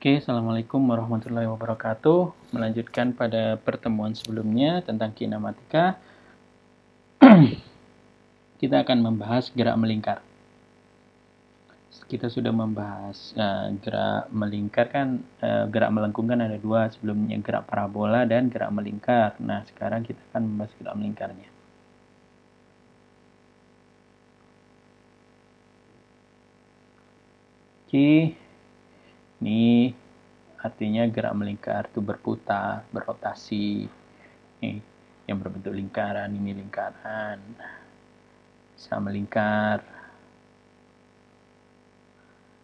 Oke, Assalamualaikum warahmatullahi wabarakatuh. Melanjutkan pada pertemuan sebelumnya tentang kinematika, kita akan membahas gerak melingkar. Kita sudah membahas gerak melingkar kan, gerak melengkung kan ada dua, sebelumnya gerak parabola dan gerak melingkar. Nah, sekarang kita akan membahas gerak melingkarnya. Oke, ini artinya gerak melingkar itu berputar, berotasi. Nih, yang berbentuk lingkaran, ini lingkaran. Bisa melingkar.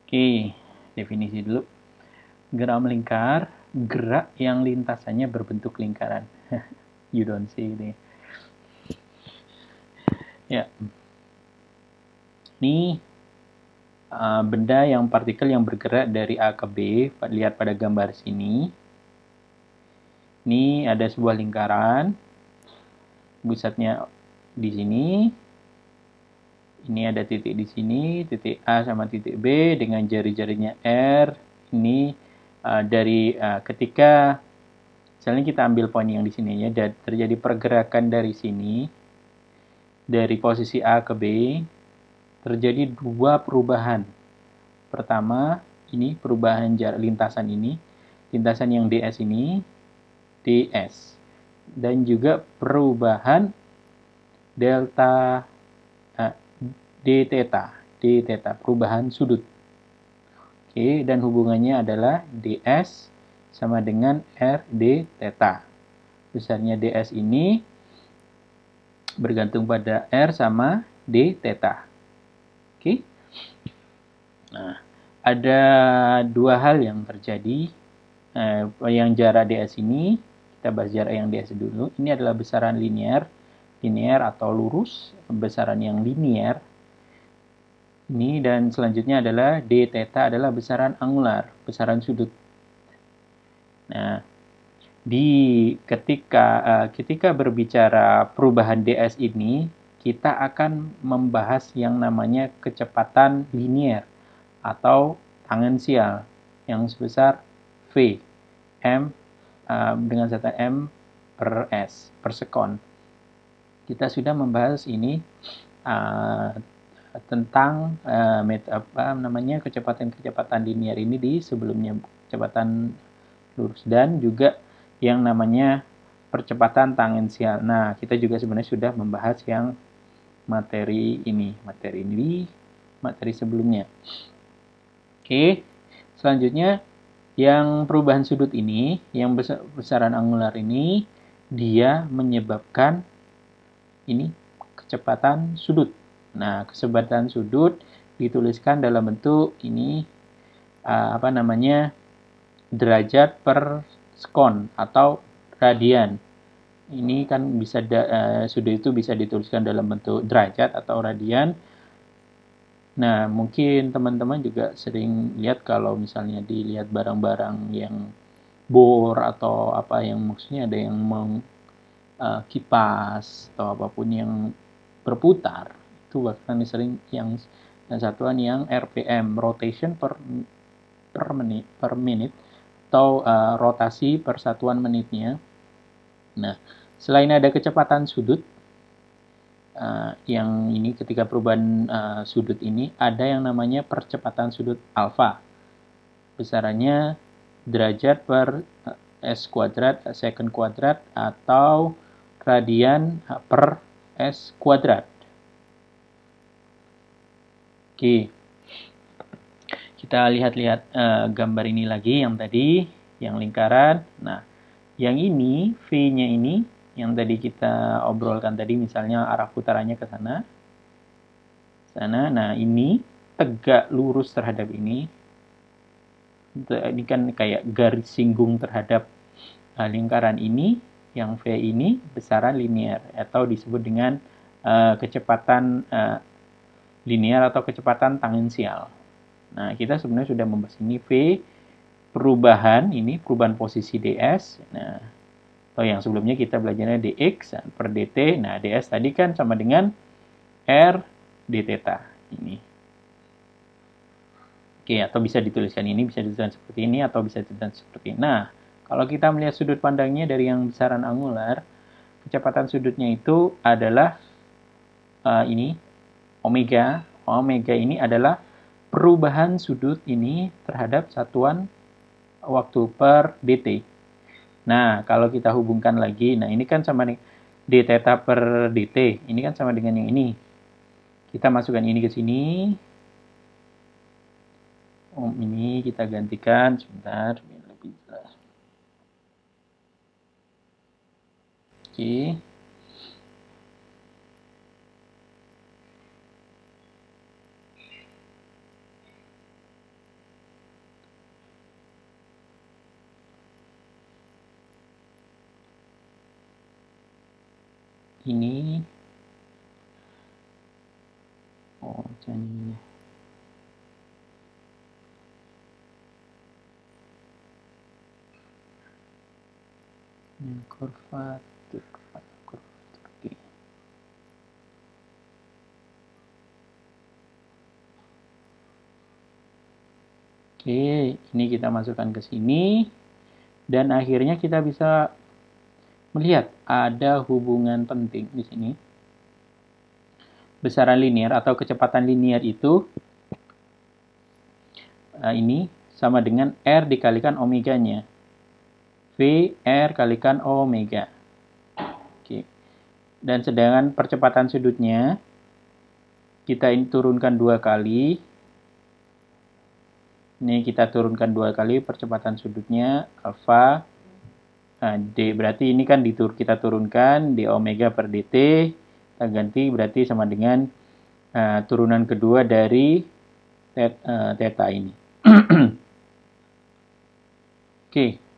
Oke, definisi dulu. Gerak melingkar, gerak yang lintasannya berbentuk lingkaran. You don't see ini. Ya. Ini benda yang partikel yang bergerak dari A ke B. Lihat pada gambar sini. Ini ada sebuah lingkaran. Pusatnya di sini. Ini ada titik di sini, titik A sama titik B dengan jari-jarinya R. Ini dari ketika misalnya kita ambil poin yang di sini ya, terjadi pergerakan dari sini, dari posisi A ke B, terjadi dua perubahan. Pertama, ini perubahan jarak lintasan ini, lintasan yang DS ini, DS. Dan juga perubahan delta d theta, perubahan sudut. Oke, dan hubungannya adalah ds sama dengan r d theta. Besarnya ds ini bergantung pada r sama d theta. Oke. Nah, ada dua hal yang terjadi. Yang jarak ds ini, kita bahas jarak yang ds dulu. Ini adalah besaran linear atau lurus, besaran yang linear. Ini dan selanjutnya adalah d theta adalah besaran angular, besaran sudut. Nah, ketika berbicara perubahan ds ini, kita akan membahas yang namanya kecepatan linear atau tangensial yang sebesar v m dengan zeta m per s per sekon. Kita sudah membahas ini tentang kecepatan linear ini di sebelumnya, kecepatan lurus dan juga yang namanya percepatan tangensial. Nah, kita juga sebenarnya sudah membahas yang materi sebelumnya. Oke, selanjutnya yang perubahan sudut ini, yang besaran angular ini, dia menyebabkan ini kecepatan sudut. Nah, kecepatan sudut dituliskan dalam bentuk ini derajat per sekon atau radian. Ini kan bisa sudut itu bisa dituliskan dalam bentuk derajat atau radian. Nah, mungkin teman-teman juga sering lihat kalau misalnya dilihat barang-barang yang bor atau apa yang maksudnya ada yang kipas atau apapun yang berputar, itu bahkan sering yang satuan yang RPM, rotation per menit atau rotasi per satuan menitnya. Nah, selain ada kecepatan sudut, yang ini ketika perubahan sudut ini ada yang namanya percepatan sudut alfa. Besarannya derajat per s kuadrat, second kuadrat atau radian per s kuadrat. Oke, kita lihat-lihat gambar ini lagi yang tadi, yang lingkaran. Nah, yang ini, V-nya ini, yang tadi kita obrolkan tadi, misalnya arah putarannya ke sana. Nah, ini tegak lurus terhadap ini. Ini kan kayak garis singgung terhadap lingkaran ini, yang V ini besaran linear, atau disebut dengan kecepatan linear atau kecepatan tangensial. Nah, kita sebenarnya sudah membahas ini V perubahan posisi ds. Nah, atau yang sebelumnya kita belajarnya dx per dt. Nah, ds tadi kan sama dengan r d theta ini. Oke. Oke, atau bisa dituliskan ini, bisa dituliskan seperti ini, atau bisa dituliskan seperti ini. Nah, kalau kita melihat sudut pandangnya dari yang besaran angular, kecepatan sudutnya itu adalah ini, omega. Omega ini adalah perubahan sudut ini terhadap satuan waktu per dt. Nah, kalau kita hubungkan lagi, nah ini kan sama nih, d theta per dt, ini kan sama dengan yang ini. Kita masukkan ini ke sini. Ini kita gantikan sebentar biar lebih jelas. Oke. Ini jangan ini. Kurvatur. Oke. Oke, ini kita masukkan ke sini dan akhirnya kita bisa melihat ada hubungan penting di sini. Besaran linear atau kecepatan linear itu ini sama dengan R dikalikan omeganya. V R kalikan omega. Oke. Dan sedangkan percepatan sudutnya kita ini turunkan 2 kali. Ini kita turunkan 2 kali percepatan sudutnya alfa. Nah, D berarti ini kan kita turunkan d omega per dt. Kita ganti berarti sama dengan turunan kedua dari theta ini. Oke.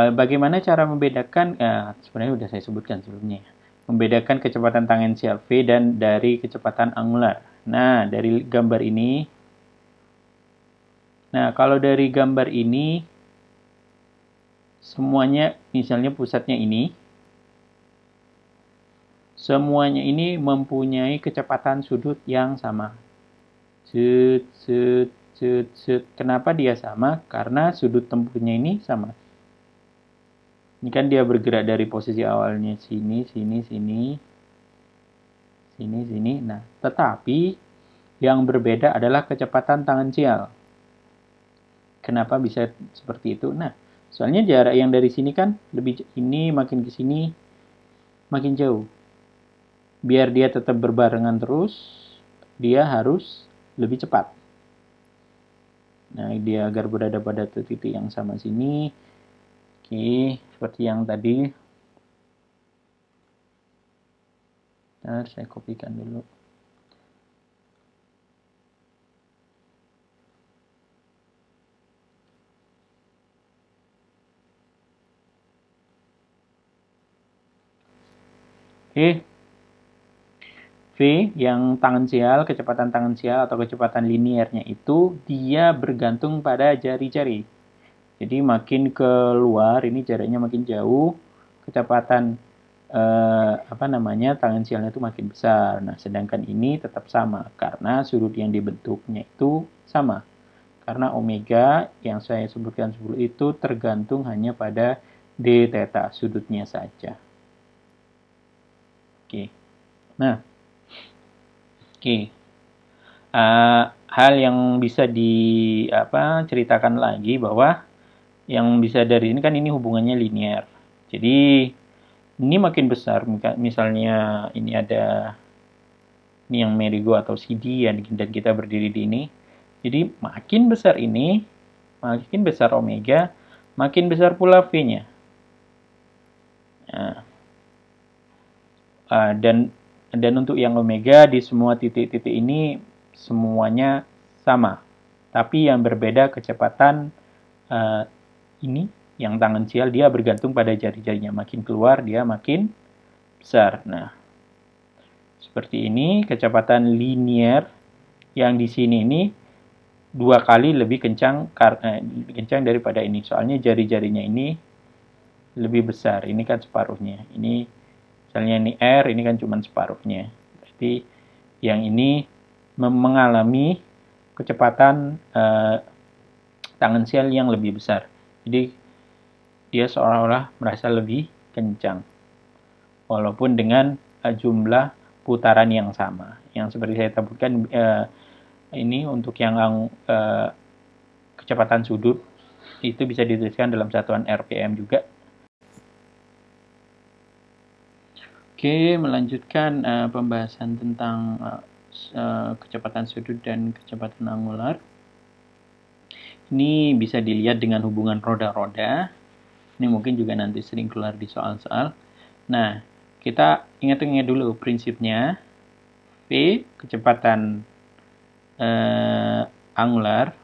Bagaimana cara membedakan, sebenarnya sudah saya sebutkan sebelumnya, membedakan kecepatan tangensial V dan dari kecepatan angular. Nah, dari gambar ini, kalau dari gambar ini, semuanya, misalnya pusatnya ini, semuanya ini mempunyai kecepatan sudut yang sama. Kenapa dia sama? Karena sudut tempuhnya ini sama. Ini kan dia bergerak dari posisi awalnya sini, sini, sini, sini, sini. Nah, tetapi yang berbeda adalah kecepatan tangensial. Kenapa bisa seperti itu? Nah, soalnya jarak yang dari sini kan lebih, ini makin ke sini makin jauh. Biar dia tetap berbarengan terus, dia harus lebih cepat. Nah, dia agar berada pada titik yang sama sini. Oke, seperti yang tadi. Nah, saya kopikan dulu. Oke. V yang tangensial, kecepatan tangensial atau kecepatan linearnya itu dia bergantung pada jari-jari. Jadi makin keluar, ini jaraknya makin jauh, kecepatan tangensialnya itu makin besar. Nah, sedangkan ini tetap sama karena sudut yang dibentuknya itu sama. Karena omega yang saya sebutkan sebelum itu tergantung hanya pada d theta sudutnya saja. Oke. Nah, oke. Hal yang bisa diceritakan lagi bahwa yang bisa dari ini kan ini hubungannya linear. Jadi ini makin besar, misalnya ini ada ini yang merigo atau CD dan kita berdiri di ini. Jadi makin besar ini, makin besar omega, makin besar pula V-nya. Nah, dan untuk yang omega di semua titik-titik ini semuanya sama. Tapi yang berbeda kecepatan ini yang tangensial dia bergantung pada jari-jarinya. Makin keluar dia makin besar. Nah, seperti ini kecepatan linear yang di sini ini 2 kali lebih kencang daripada ini. Soalnya jari-jarinya ini lebih besar. Ini kan separuhnya. Ini misalnya ini R, ini kan cuma separuhnya. Berarti yang ini mengalami kecepatan tangensial yang lebih besar. Jadi dia seolah-olah merasa lebih kencang, walaupun dengan jumlah putaran yang sama. Yang seperti saya sebutkan, ini untuk yang kecepatan sudut itu bisa dituliskan dalam satuan RPM juga. Oke, melanjutkan pembahasan tentang kecepatan sudut dan kecepatan angular. Ini bisa dilihat dengan hubungan roda-roda. Ini mungkin juga nanti sering keluar di soal-soal. Nah, kita ingat-ingat dulu prinsipnya. V, kecepatan angular,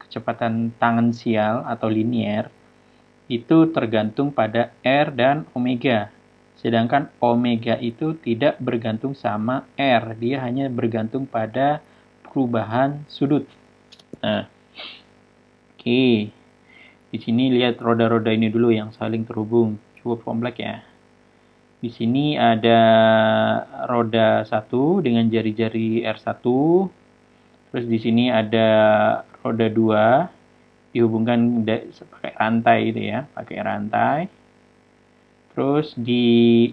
kecepatan tangensial atau linier, itu tergantung pada R dan omega. Sedangkan omega itu tidak bergantung sama R. Dia hanya bergantung pada perubahan sudut. Nah, oke. Di sini lihat roda-roda ini dulu yang saling terhubung. Cukup kompleks ya. Di sini ada roda 1 dengan jari-jari R1. Terus di sini ada roda 2 dihubungkan pakai rantai itu ya, pakai rantai. Terus di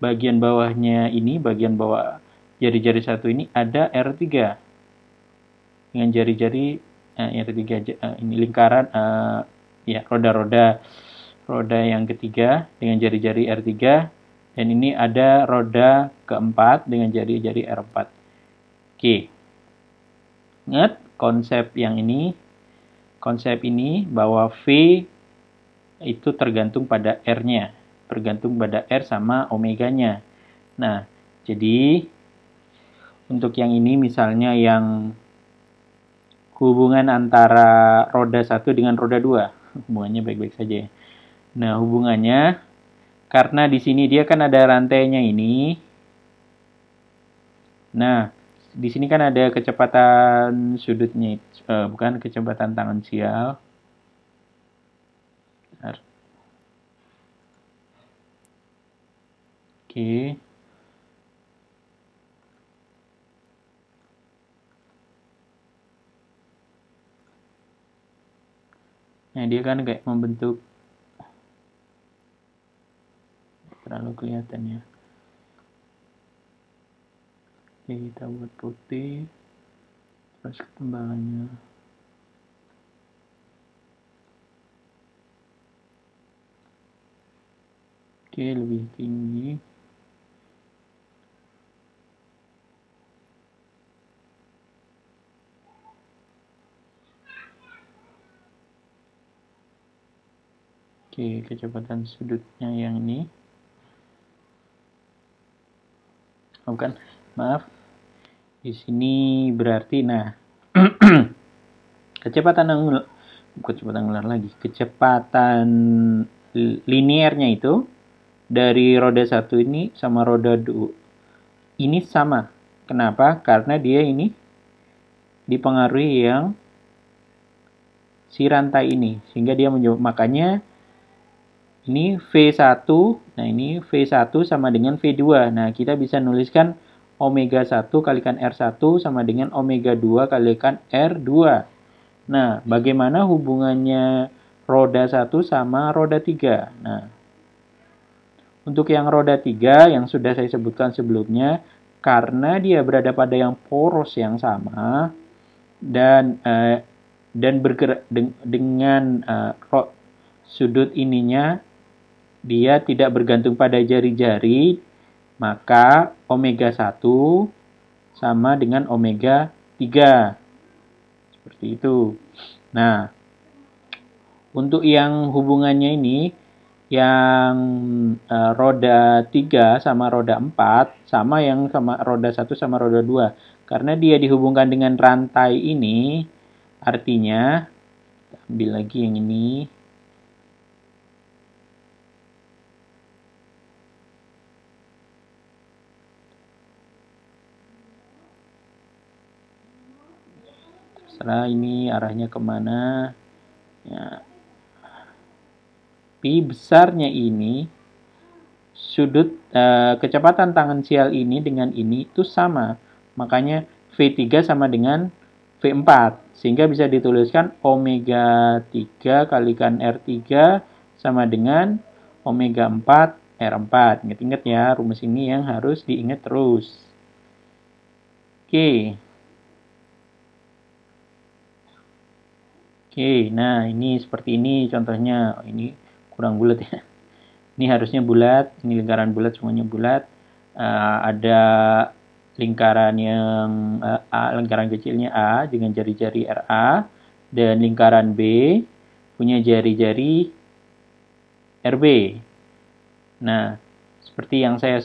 bagian bawahnya ini, bagian bawah jari-jari 1 ini ada R3. Dengan jari-jari R3 ini lingkaran ya, roda-roda yang ketiga dengan jari-jari R3, dan ini ada roda keempat dengan jari-jari R4. Oke. Ingat konsep ini bahwa V itu tergantung pada R-nya, tergantung pada R sama omeganya. Nah, jadi untuk yang ini misalnya yang hubungan antara roda 1 dengan roda 2, hubungannya baik-baik saja. Nah, hubungannya karena di sini dia kan ada rantainya ini. Nah, di sini kan ada kecepatan sudutnya, bukan kecepatan tangensial. Oke. Nah, dia kan kayak membentuk, terlalu kelihatan ya. Oke, kita buat putih. Terus ketembalannya. Oke, lebih tinggi. Oke, kecepatan sudutnya yang ini. Bukan, maaf. Di sini berarti, nah, kecepatan liniernya itu dari roda 1 ini sama roda 2 ini sama. Kenapa? Karena dia ini dipengaruhi yang si rantai ini, sehingga dia makanya ini V1, nah ini V1 sama dengan V2. Nah, kita bisa nuliskan omega 1 kalikan R1 sama dengan omega 2 kalikan R2. Nah, bagaimana hubungannya roda 1 sama roda 3? Nah, untuk yang roda 3 yang sudah saya sebutkan sebelumnya, karena dia berada pada yang poros yang sama dan bergerak dengan sudut ininya, dia tidak bergantung pada jari-jari, maka omega 1 sama dengan omega 3. Seperti itu. Nah, untuk yang hubungannya ini, yang roda 3 sama roda 4, sama yang sama roda 1 sama roda 2. Karena dia dihubungkan dengan rantai ini, artinya, ambil lagi yang ini. Terserah ini arahnya kemana. Ya. Pi besarnya ini, sudut kecepatan tangensial ini dengan ini itu sama. Makanya V3 sama dengan V4. Sehingga bisa dituliskan omega 3 kalikan R3 sama dengan omega 4 R4. Ingat-ingat ya, rumus ini yang harus diingat terus. Oke. Oke, nah ini seperti ini contohnya. Ini kurang bulat ya. Ini harusnya bulat, ini lingkaran bulat, semuanya bulat. Ada lingkaran yang lingkaran kecilnya A dengan jari-jari RA, dan lingkaran B punya jari-jari RB. Nah, seperti yang saya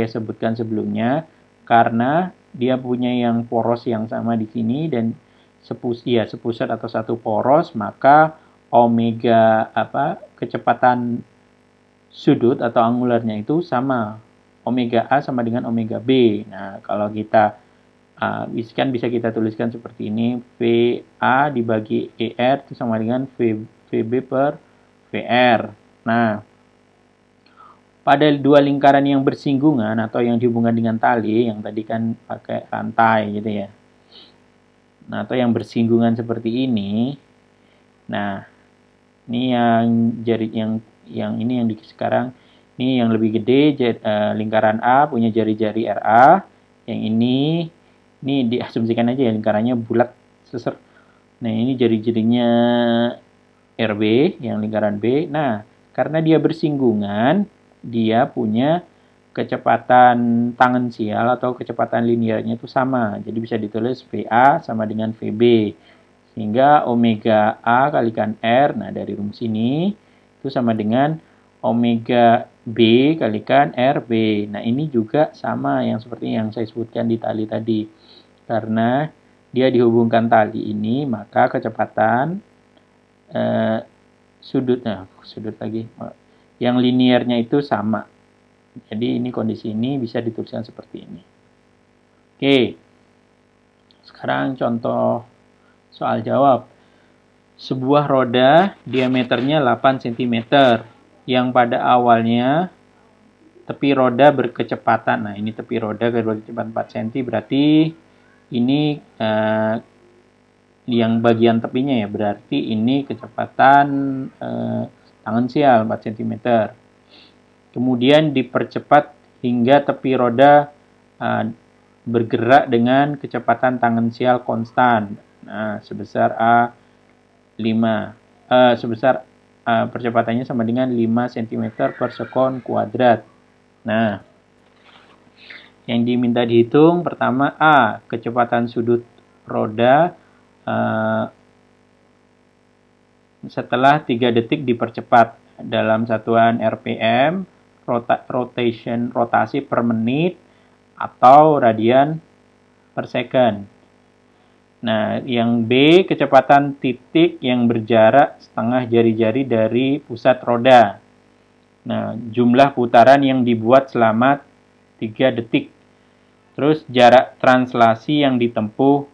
sebutkan sebelumnya, karena dia punya yang poros yang sama di sini dan sepusat atau satu poros, maka omega kecepatan sudut atau angularnya itu sama. Omega A sama dengan omega B. Nah, kalau kita bisa kita tuliskan seperti ini, VA dibagi ER itu sama dengan VB per VR. Nah, pada dua lingkaran yang bersinggungan atau yang dihubungkan dengan tali, yang tadi kan pakai rantai gitu ya. Nah, atau yang bersinggungan seperti ini. Nah, ini yang ini yang sekarang ini yang lebih gede, lingkaran A punya jari-jari RA. Yang ini diasumsikan aja ya lingkarannya bulat seser. Nah, ini jari-jarinya RB yang lingkaran B. Nah, karena dia bersinggungan, dia punya kecepatan tangensial atau kecepatan linearnya itu sama. Jadi bisa ditulis VA sama dengan VB. Sehingga omega A kalikan R, nah dari rumus ini, itu sama dengan omega B kalikan RB. Nah ini juga sama yang seperti yang saya sebutkan di tali tadi. Karena dia dihubungkan tali ini, maka kecepatan sudut lagi, yang linearnya itu sama. Jadi ini kondisi ini bisa dituliskan seperti ini. Oke, sekarang contoh soal jawab. Sebuah roda diameternya 8 cm yang pada awalnya tepi roda berkecepatan. Nah, ini tepi roda berkecepatan 4 cm, berarti ini yang bagian tepinya ya, berarti ini kecepatan tangensial 4 cm. Kemudian dipercepat hingga tepi roda bergerak dengan kecepatan tangensial konstan. Nah, sebesar percepatannya sama dengan 5 cm per sekon kuadrat. Nah, yang diminta dihitung pertama kecepatan sudut roda setelah 3 detik dipercepat dalam satuan RPM, rotasi per menit, atau radian per second. Nah, yang B, kecepatan titik yang berjarak setengah jari-jari dari pusat roda. Nah, jumlah putaran yang dibuat selama 3 detik. Terus jarak translasi yang ditempuh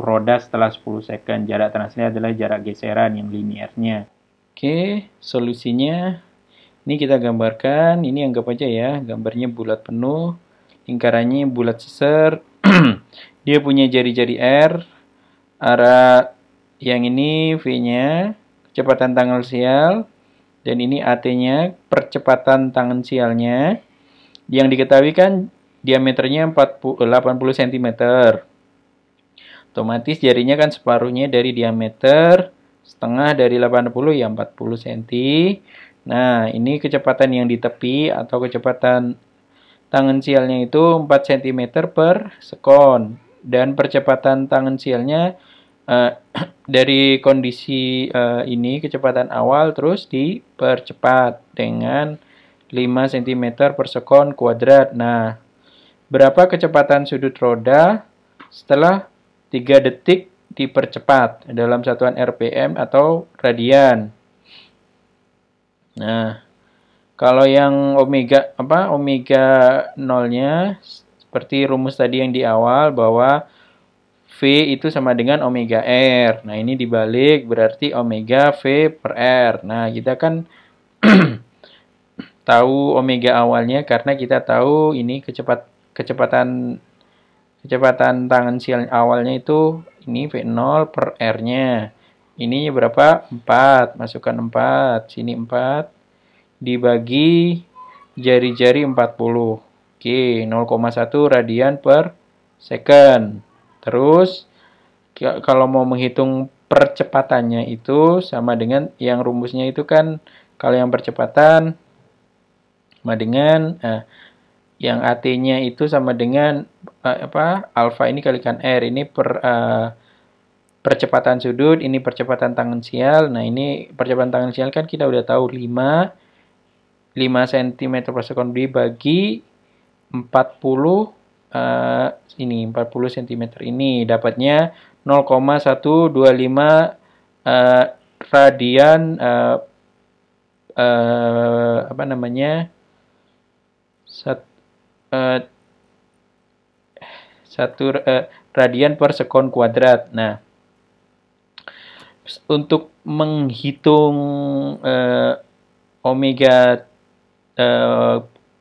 roda setelah 10 second. Jarak translasi adalah jarak geseran yang linearnya. Oke, solusinya ini kita gambarkan. Ini anggap aja ya, gambarnya bulat penuh, lingkarannya bulat seser. Dia punya jari-jari R, arah yang ini V-nya, kecepatan tangensial, dan ini AT-nya, percepatan tangensialnya. Yang diketahui kan diameternya 80 cm. Otomatis jarinya kan separuhnya dari diameter, setengah dari 80 ya 40 cm. Nah, ini kecepatan yang di tepi atau kecepatan tangensialnya itu 4 cm per sekon. Dan percepatan tangensialnya dari kondisi ini kecepatan awal terus dipercepat dengan 5 cm per sekon kuadrat. Nah, berapa kecepatan sudut roda setelah 3 detik dipercepat dalam satuan RPM atau radian? Nah, kalau yang omega 0-nya seperti rumus tadi yang di awal bahwa V itu sama dengan omega R. Nah, ini dibalik berarti omega V per R. Nah, kita kan tahu omega awalnya karena kita tahu ini kecepatan tangensial awalnya itu ini V0 per R-nya. Ini berapa? 4. Masukkan 4. Sini 4. Dibagi jari-jari 40. Oke, 0,1 radian per second. Terus, kalau mau menghitung percepatannya itu sama dengan yang rumusnya itu kan, kalau yang percepatan sama dengan yang AT-nya itu sama dengan alfa ini kalikan R. Ini percepatan sudut, ini percepatan tangensial. Nah, ini percepatan tangensial kan kita udah tahu 5 cm per sekon dibagi 40 ini 40 cm ini dapatnya 0,125 radian radian per sekon kuadrat. Nah, untuk menghitung omega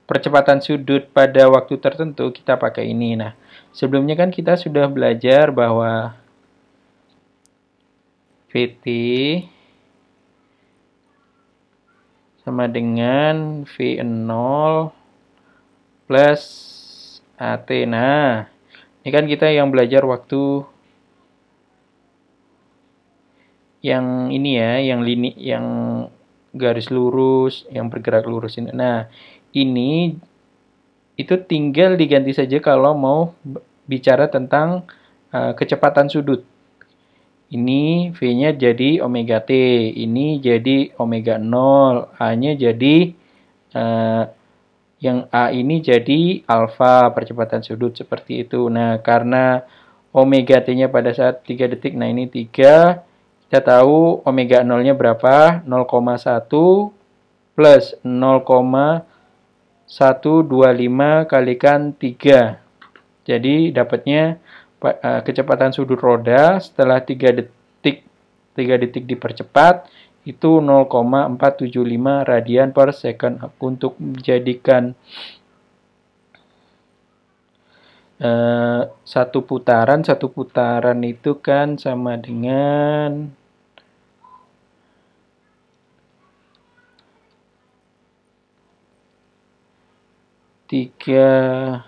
percepatan sudut pada waktu tertentu kita pakai ini. Nah, sebelumnya kan kita sudah belajar bahwa VT sama dengan V0 plus AT. Nah, ini kan kita yang belajar waktu yang ini ya, yang garis lurus, yang bergerak lurus ini. Nah, ini itu tinggal diganti saja kalau mau bicara tentang kecepatan sudut. Ini V-nya jadi omega T, ini jadi omega 0, A-nya jadi yang A ini jadi alfa percepatan sudut seperti itu. Nah, karena omega T-nya pada saat 3 detik, nah ini 3, kita tahu omega 0-nya berapa? 0,1 plus 0,125 kalikan 3. Jadi dapatnya kecepatan sudut roda setelah 3 detik dipercepat itu 0,475 radian per second. Untuk menjadikan satu putaran itu kan sama dengan 360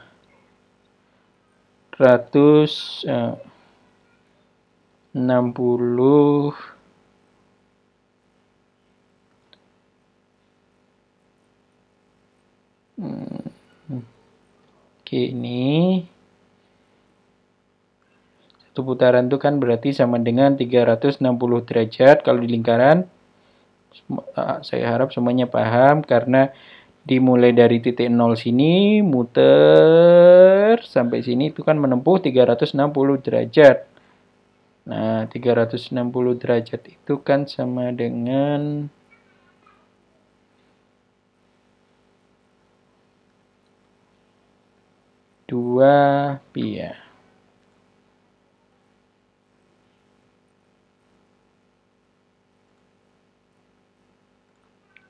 Oke, ini satu putaran itu kan berarti sama dengan 360 derajat kalau di lingkaran. Saya harap semuanya paham karena dimulai dari titik 0 sini, muter sampai sini itu kan menempuh 360 derajat. Nah, 360 derajat itu kan sama dengan 2 pi ya.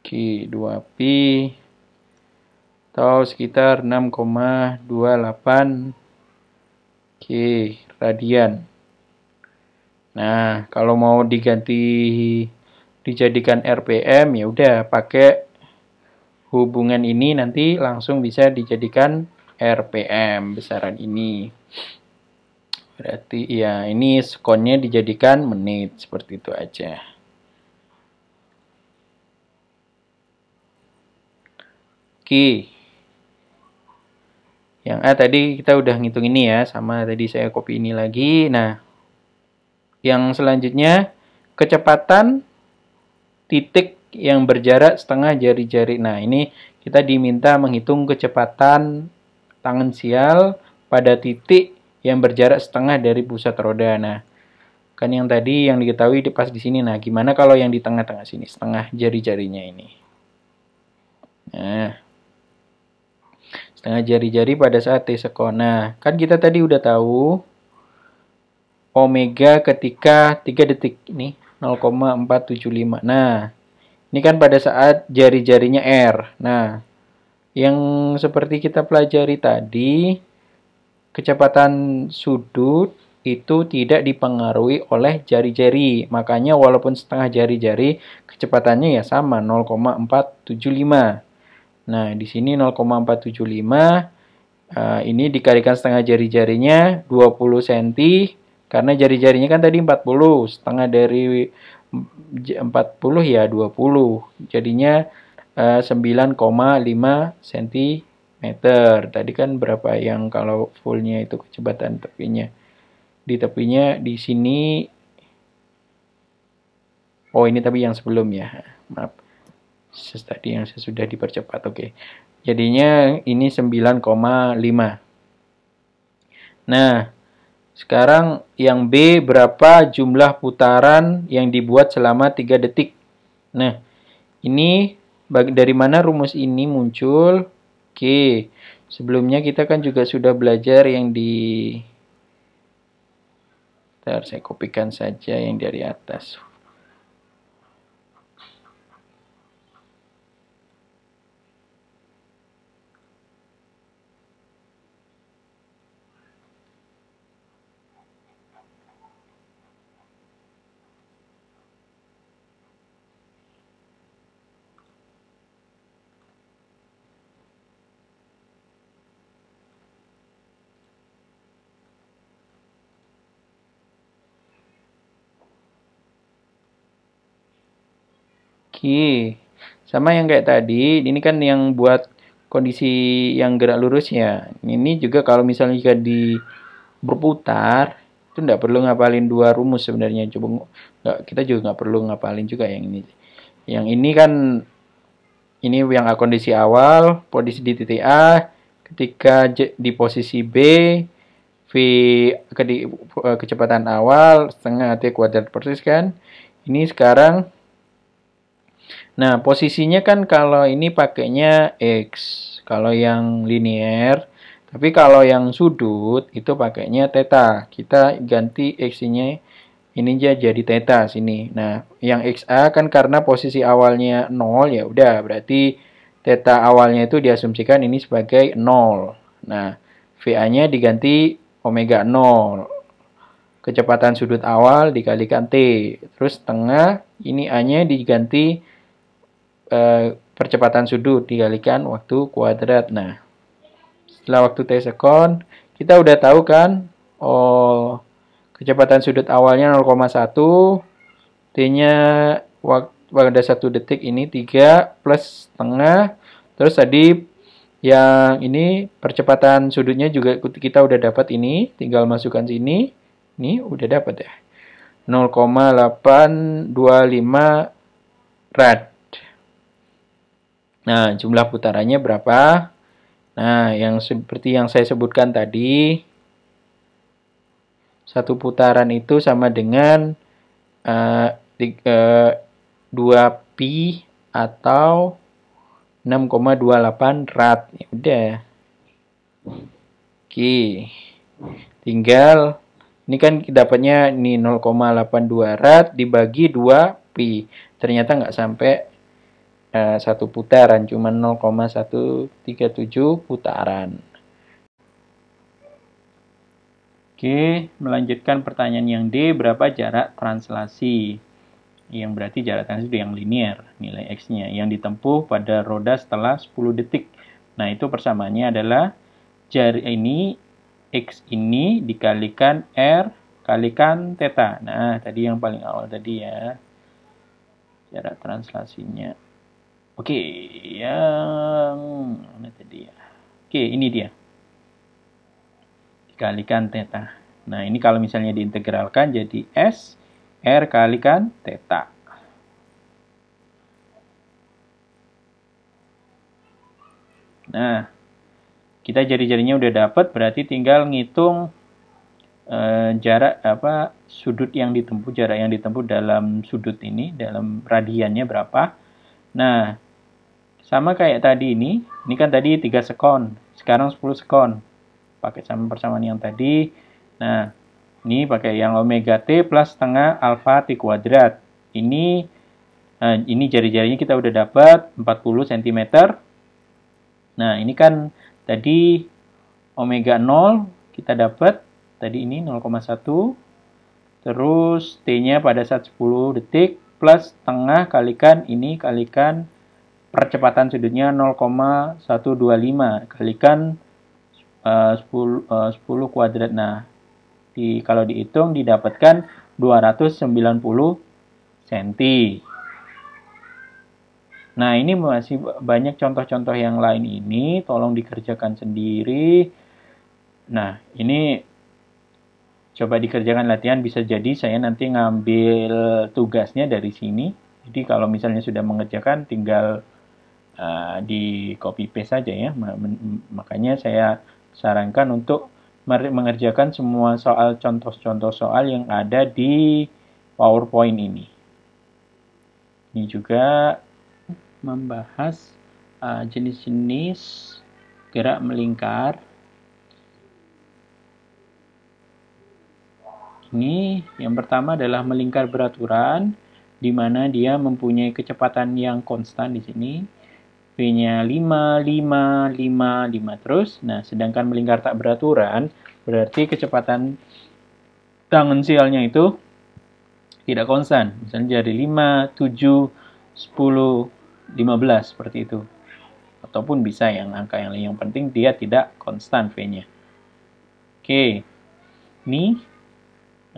Oke, 2 pi atau sekitar 6,28 radian. Nah, kalau mau dijadikan RPM ya udah pakai hubungan ini, nanti langsung bisa dijadikan RPM besaran ini. Berarti ya ini sekonnya dijadikan menit, seperti itu aja. Oke. Yang A tadi kita udah ngitung ini ya, sama tadi saya copy ini lagi. Nah, yang selanjutnya kecepatan titik yang berjarak setengah jari-jari. Nah, ini kita diminta menghitung kecepatan tangensial pada titik yang berjarak setengah dari pusat roda. Nah, kan yang tadi yang diketahui pas di sini. Nah, gimana kalau yang di tengah-tengah sini, setengah jari-jarinya ini? Nah, setengah jari-jari pada saat T sekon. Nah, kan kita tadi udah tahu omega ketika 3 detik ini 0,475. Nah, ini kan pada saat jari-jarinya R. Nah, yang seperti kita pelajari tadi, kecepatan sudut itu tidak dipengaruhi oleh jari-jari. Makanya walaupun setengah jari-jari, kecepatannya ya sama, 0,475. Nah, di sini 0,475, ini dikalikan setengah jari-jarinya 20 cm, karena jari-jarinya kan tadi 40, setengah dari 40 ya 20. Jadinya 9,5 cm. Tadi kan berapa yang kalau fullnya itu kecepatan tepinya? Di tepinya di sini, oh ini tapi yang sebelum ya, maaf, tadi yang saya sudah dipercepat. Oke, jadinya ini 9,5. Nah, sekarang yang B, berapa jumlah putaran yang dibuat selama 3 detik? Nah, ini dari mana rumus ini muncul? Oke, sebelumnya kita kan juga sudah belajar yang di... Bentar, saya kopikan saja yang dari atas. Oke, sama yang kayak tadi, ini kan yang buat kondisi yang gerak lurus ya. Ini juga kalau misalnya jika di berputar, itu nggak perlu ngapalin 2 rumus sebenarnya. Coba kita juga nggak perlu ngapalin juga yang ini. Yang ini kan, ini yang kondisi awal, posisi di titik A, ketika di posisi B, V kecepatan awal, setengah T kuadrat persis kan. Ini sekarang, nah posisinya kan kalau ini pakainya X, kalau yang linear, tapi kalau yang sudut itu pakainya theta. Kita ganti X-nya ini jadi theta sini. Nah, yang XA kan karena posisi awalnya 0 ya udah berarti theta awalnya itu diasumsikan ini sebagai 0. Nah, VA-nya diganti omega 0. Kecepatan sudut awal dikalikan T. Terus tengah ini A-nya diganti percepatan sudut dikalikan waktu kuadrat. Nah, setelah waktu T sekon, kita udah tahu kan, oh kecepatan sudut awalnya 0,1, T-nya pada 1 detik ini 3 plus setengah. Terus tadi yang ini percepatan sudutnya juga kita udah dapat ini, tinggal masukkan sini. Ini udah dapat ya. 0,825 rad. Nah, jumlah putarannya berapa? Nah, yang seperti yang saya sebutkan tadi, satu putaran itu sama dengan 2pi atau 6,28 rad. Ya udah. Oke. Tinggal ini kan dapatnya ini 0,82 rad dibagi 2pi. Ternyata nggak sampai satu putaran, cuma 0,137 putaran. Oke, melanjutkan pertanyaan yang D, berapa jarak translasi? Yang berarti jarak translasi itu yang linear, nilai X-nya, yang ditempuh pada roda setelah 10 detik. Nah, itu persamaannya adalah jari ini, X ini dikalikan R kalikan theta. Nah, tadi yang paling awal tadi ya, jarak translasinya. Oke, yang mana tadi ya? Oke, ini dia. Dikalikan theta. Nah, ini kalau misalnya diintegralkan jadi S R kalikan theta. Nah, kita jari-jarinya udah dapat, berarti tinggal ngitung jarak sudut yang ditempuh, jarak yang ditempuh dalam sudut ini, dalam radiannya berapa. Nah, sama kayak tadi ini kan tadi 3 sekon, sekarang 10 sekon. Pakai sama persamaan yang tadi. Nah, ini pakai yang omega T plus setengah alfa T kuadrat. Ini jari-jarinya kita udah dapat 40 cm. Nah, ini kan tadi omega 0 kita dapat tadi ini 0,1, terus T-nya pada saat 10 detik, plus tengah kalikan ini kalikan percepatan sudutnya 0,125 kalikan 10 kuadrat. Nah, kalau dihitung didapatkan 290 cm. Nah, ini masih banyak contoh-contoh yang lain ini, tolong dikerjakan sendiri. Nah, ini coba dikerjakan latihan, bisa jadi saya nanti ngambil tugasnya dari sini. Jadi kalau misalnya sudah mengerjakan, tinggal di copy paste saja ya. Makanya saya sarankan untuk mengerjakan semua soal contoh-contoh soal yang ada di PowerPoint ini. Ini juga membahas jenis-jenis gerak melingkar. Ini yang pertama adalah melingkar beraturan, di mana dia mempunyai kecepatan yang konstan di sini. V-nya 5, 5, 5, 5 terus. Nah, sedangkan melingkar tak beraturan, berarti kecepatan tangensialnya itu tidak konstan. Misalnya dari 5, 7, 10, 15 seperti itu. Ataupun bisa yang angka yang lain. Yang penting dia tidak konstan V-nya. Oke. Ini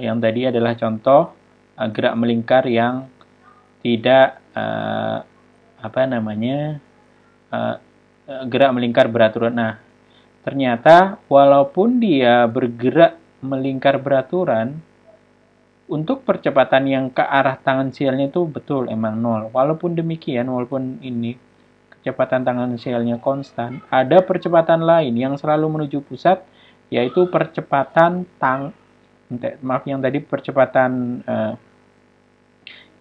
yang tadi adalah contoh gerak melingkar yang tidak gerak melingkar beraturan. Nah, ternyata walaupun dia bergerak melingkar beraturan, untuk percepatan yang ke arah tangensialnya itu betul emang 0. Walaupun demikian, walaupun ini kecepatan tangensialnya konstan, ada percepatan lain yang selalu menuju pusat, yaitu percepatan yang tadi percepatan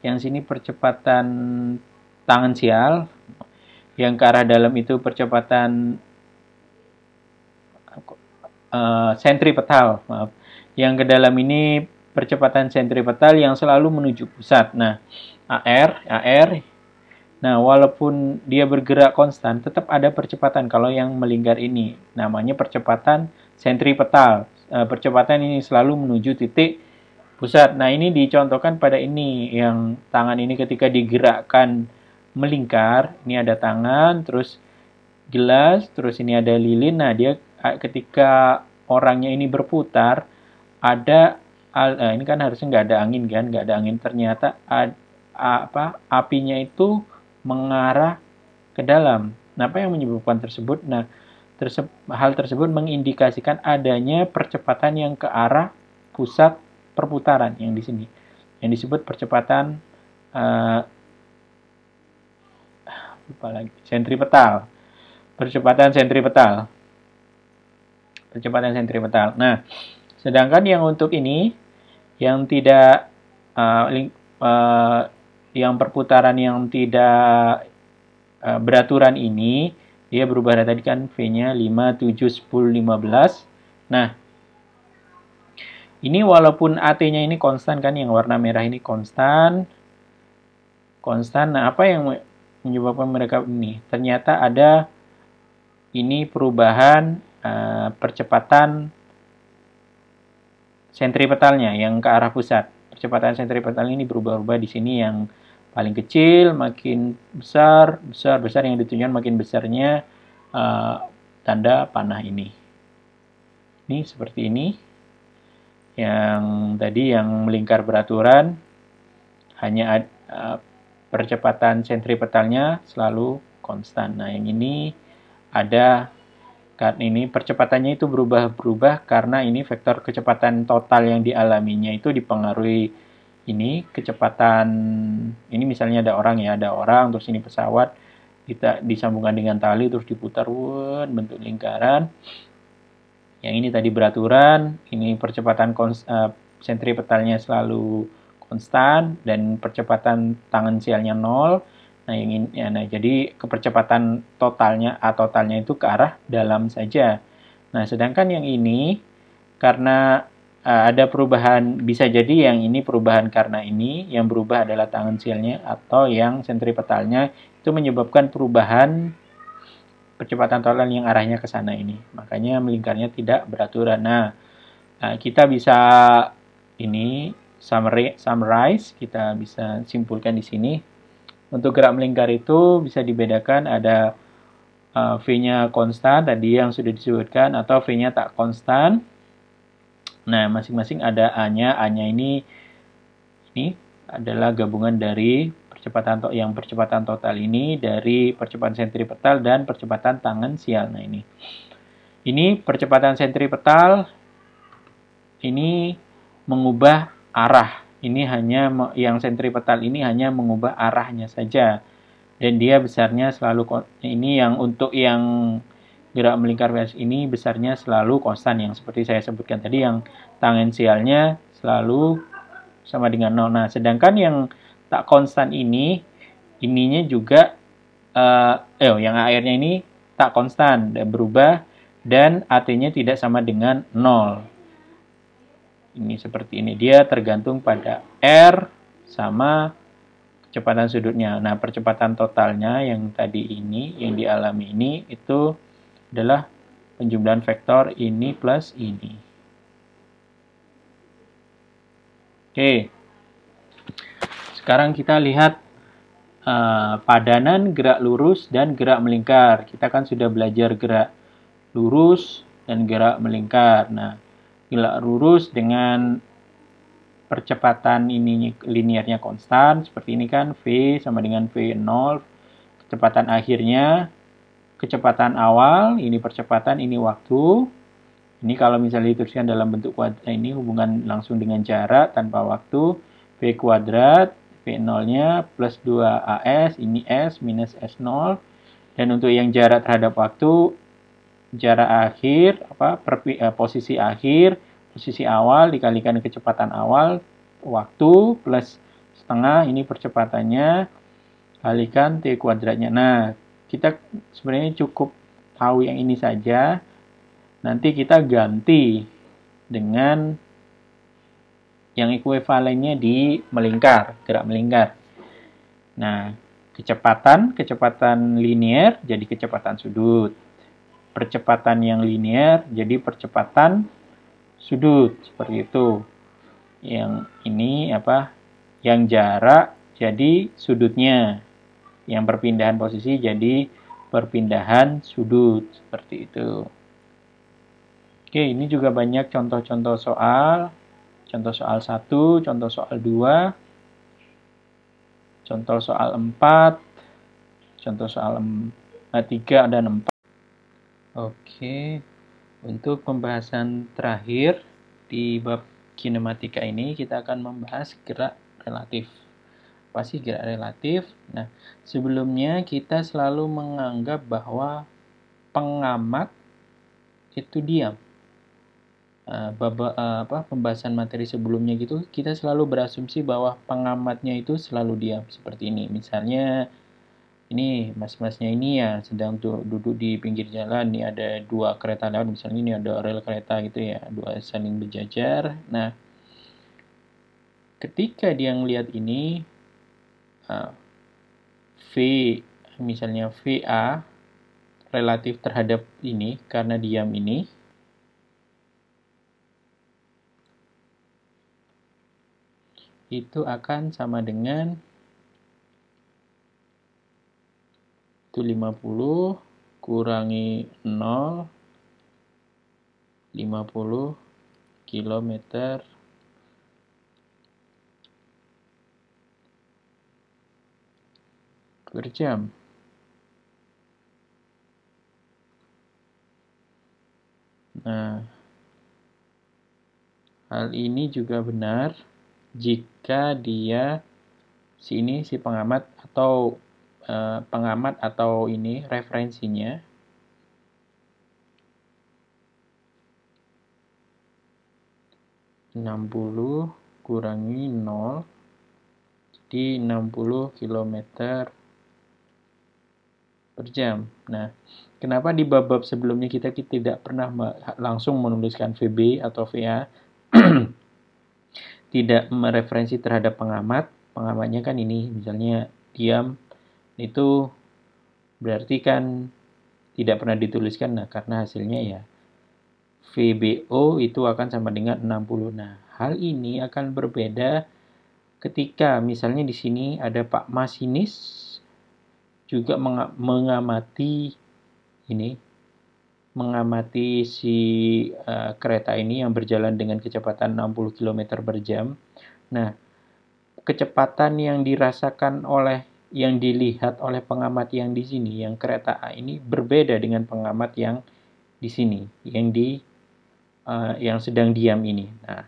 yang sini percepatan tangensial, yang ke arah dalam itu percepatan sentripetal, maaf. Yang ke dalam ini percepatan sentripetal yang selalu menuju pusat. Nah, AR. Nah, walaupun dia bergerak konstan, tetap ada percepatan. Kalau yang melingkar ini, namanya percepatan sentripetal. Percepatan ini selalu menuju titik pusat. Nah, ini dicontohkan pada ini. Yang tangan ini ketika digerakkan melingkar, ini ada tangan, terus gelas, terus ini ada lilin. Nah, dia ketika orangnya ini berputar, ada ini kan harusnya nggak ada angin kan, nggak ada angin, ternyata apinya itu mengarah ke dalam. Nah, apa yang menyebabkan tersebut? Nah, hal tersebut mengindikasikan adanya percepatan yang ke arah pusat perputaran yang di sini, yang disebut percepatan sentripetal. Percepatan sentripetal. Nah, sedangkan yang untuk ini, yang tidak yang perputaran yang tidak beraturan ini, dia berubah tadi kan V-nya 5, 7, 10, 15. Nah, ini walaupun AT-nya ini konstan kan, yang warna merah ini konstan. Nah, apa yang menyebabkan mereka ini? Ternyata ada ini perubahan percepatan sentripetalnya yang ke arah pusat. Percepatan sentripetal ini berubah-ubah di sini, yang paling kecil makin besar yang ditunjukkan makin besarnya tanda panah ini. Ini seperti ini. Yang tadi yang melingkar beraturan hanya percepatan sentripetalnya selalu konstan. Nah, yang ini ada ini percepatannya itu berubah karena ini vektor kecepatan total yang dialaminya itu dipengaruhi ini kecepatan. Ini misalnya ada orang terus ini pesawat kita disambungkan dengan tali terus diputar bentuk lingkaran. Yang ini tadi beraturan, ini percepatan sentripetalnya selalu konstan dan percepatan tangensialnya 0. Nah, jadi kepercepatan totalnya itu ke arah dalam saja. Nah, sedangkan yang ini karena ada perubahan, bisa jadi yang ini perubahan karena ini, yang berubah adalah tangensialnya atau yang sentripetalnya, itu menyebabkan perubahan percepatan total yang arahnya ke sana ini. Makanya melingkarnya tidak beraturan. Nah, kita bisa ini summarize, kita bisa simpulkan di sini. Untuk gerak melingkar itu bisa dibedakan ada V-nya konstan tadi yang sudah disebutkan atau V-nya tak konstan. Nah, masing-masing ada A-nya. A-nya ini adalah gabungan dari percepatan total ini dari percepatan sentripetal dan percepatan tangensial. Nah, ini percepatan sentripetal ini mengubah arah. Ini hanya yang sentripetal ini hanya mengubah arahnya saja. Dan dia besarnya selalu ini yang untuk yang gerak melingkar VS ini besarnya selalu konstan yang seperti saya sebutkan tadi, yang tangensialnya selalu sama dengan 0. Nah, sedangkan yang tak konstan ininya juga yang akhirnya ini tak konstan dan berubah dan AT-nya tidak sama dengan 0. Ini seperti ini. Dia tergantung pada R sama kecepatan sudutnya. Nah, percepatan totalnya yang tadi ini, yang dialami ini, itu adalah penjumlahan vektor ini plus ini. Oke. Sekarang kita lihat padanan gerak lurus dan gerak melingkar. Kita kan sudah belajar gerak lurus dan gerak melingkar. Nah, gerak lurus dengan percepatan ini linearnya konstan seperti ini kan, V sama dengan V0, kecepatan akhirnya, kecepatan awal, ini percepatan, ini waktu. Ini kalau misalnya dituliskan dalam bentuk kuadrat, ini hubungan langsung dengan jarak tanpa waktu, V kuadrat, V0-nya plus 2AS, ini S minus S0. Dan untuk yang jarak terhadap waktu, jarak akhir, posisi akhir, posisi awal dikalikan kecepatan awal, waktu plus setengah, ini percepatannya, kalikan T kuadratnya. Nah, kita sebenarnya cukup tahu yang ini saja. Nanti kita ganti dengan yang ekuivalennya di melingkar, gerak melingkar. Nah, kecepatan linear jadi kecepatan sudut. Percepatan yang linear jadi percepatan sudut, seperti itu. Yang ini Yang jarak jadi sudutnya. Yang perpindahan posisi jadi perpindahan sudut, seperti itu. Oke, ini juga banyak contoh-contoh soal. Contoh soal 1, contoh soal 2, contoh soal 4, contoh soal 3 dan 4. Oke, untuk pembahasan terakhir di bab kinematika ini kita akan membahas gerak relatif. Apa sih gerak relatif? Nah, sebelumnya kita selalu menganggap bahwa pengamat itu diam. Pembahasan materi sebelumnya gitu, kita selalu berasumsi bahwa pengamatnya itu selalu diam seperti ini. Misalnya ini mas-masnya ini ya sedang duduk di pinggir jalan, ini ada dua kereta lewat, misalnya ini ada rel kereta gitu ya, dua saling berjajar. Nah, ketika dia ngelihat ini misalnya VA relatif terhadap ini karena diam ini, itu akan sama dengan itu 50 kurangi 0, 50 km per jam. Nah, hal ini juga benar jika dia si pengamat atau ini referensinya (60 kurangi 0) jadi 60 km per jam. Nah, kenapa di bab-bab sebelumnya kita tidak pernah langsung menuliskan VB atau VA? Tidak mereferensi terhadap pengamat. Pengamatnya kan ini, misalnya diam, itu berarti kan tidak pernah dituliskan. Nah, karena hasilnya ya VBO itu akan sama dengan 60. Nah, hal ini akan berbeda ketika misalnya di sini ada Pak Masinis juga mengamati si kereta ini yang berjalan dengan kecepatan 60 km per jam. Nah, kecepatan yang dilihat oleh pengamat yang di sini, yang kereta A ini berbeda dengan pengamat yang di sini, yang sedang diam ini. Nah,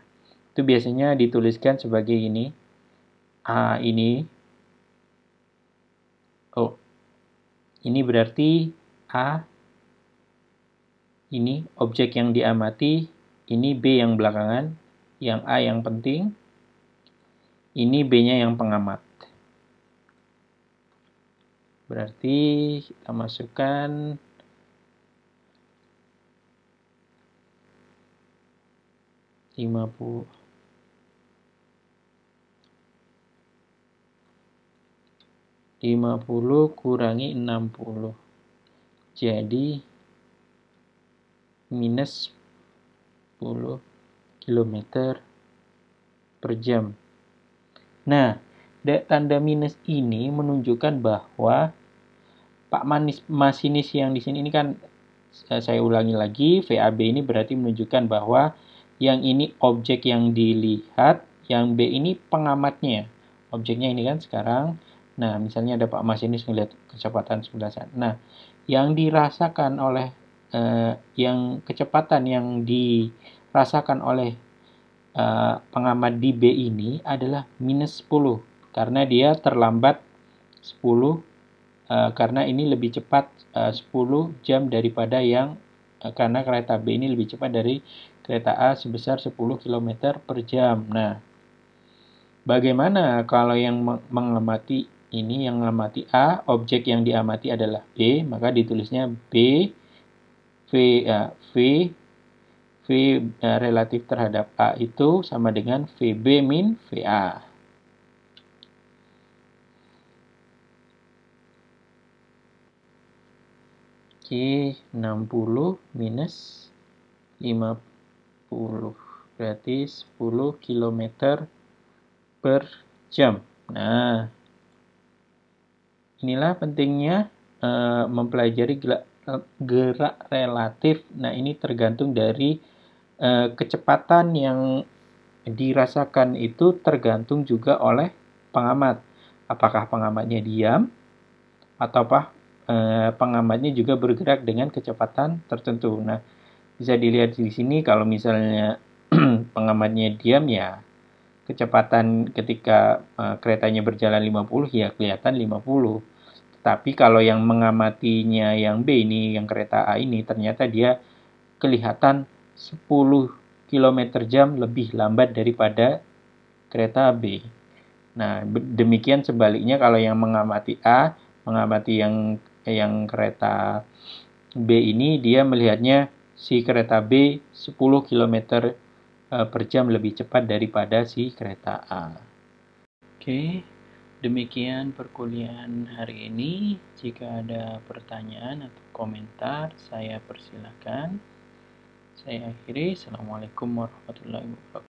itu biasanya dituliskan sebagai ini. A ini, ini berarti A, ini objek yang diamati, ini B yang belakangan, yang A yang penting, ini B-nya yang pengamat. Berarti kita masukkan lima puluh kurangi 60. Jadi minus 10 km per jam. Nah, tanda minus ini menunjukkan bahwa Pak Masinis yang di sini ini kan, saya ulangi lagi, VAB ini berarti menunjukkan bahwa yang ini objek yang dilihat, yang B ini pengamatnya. Objeknya ini kan sekarang. Nah, misalnya ada Pak Masinis melihat kecepatan sebelah sana. Nah, yang dirasakan oleh kecepatan yang dirasakan oleh pengamat di B ini adalah minus 10 karena dia terlambat 10 karena ini lebih cepat 10 jam daripada karena kereta B ini lebih cepat dari kereta A sebesar 10 km per jam. Nah, bagaimana kalau yang mengamati ini, yang mengamati A, objek yang diamati adalah B, maka ditulisnya B, V relatif terhadap A itu sama dengan VB min VA. Oke, 60 minus 50. Berarti 10 km per jam. Nah, inilah pentingnya mempelajari gerak relatif. Nah, ini tergantung dari kecepatan yang dirasakan itu tergantung juga oleh pengamat. Apakah pengamatnya diam ataukah pengamatnya juga bergerak dengan kecepatan tertentu. Nah, bisa dilihat di sini kalau misalnya pengamatnya diam ya kecepatan ketika keretanya berjalan 50 ya kelihatan 50. Tapi kalau yang mengamatinya yang B ini, yang kereta A ini, ternyata dia kelihatan 10 km jam lebih lambat daripada kereta B. Nah, demikian sebaliknya kalau yang mengamati A, mengamati yang kereta B ini, dia melihatnya si kereta B 10 km per jam lebih cepat daripada si kereta A. Oke, demikian perkuliahan hari ini. Jika ada pertanyaan atau komentar, saya persilakan. Saya akhiri. Assalamualaikum warahmatullahi wabarakatuh.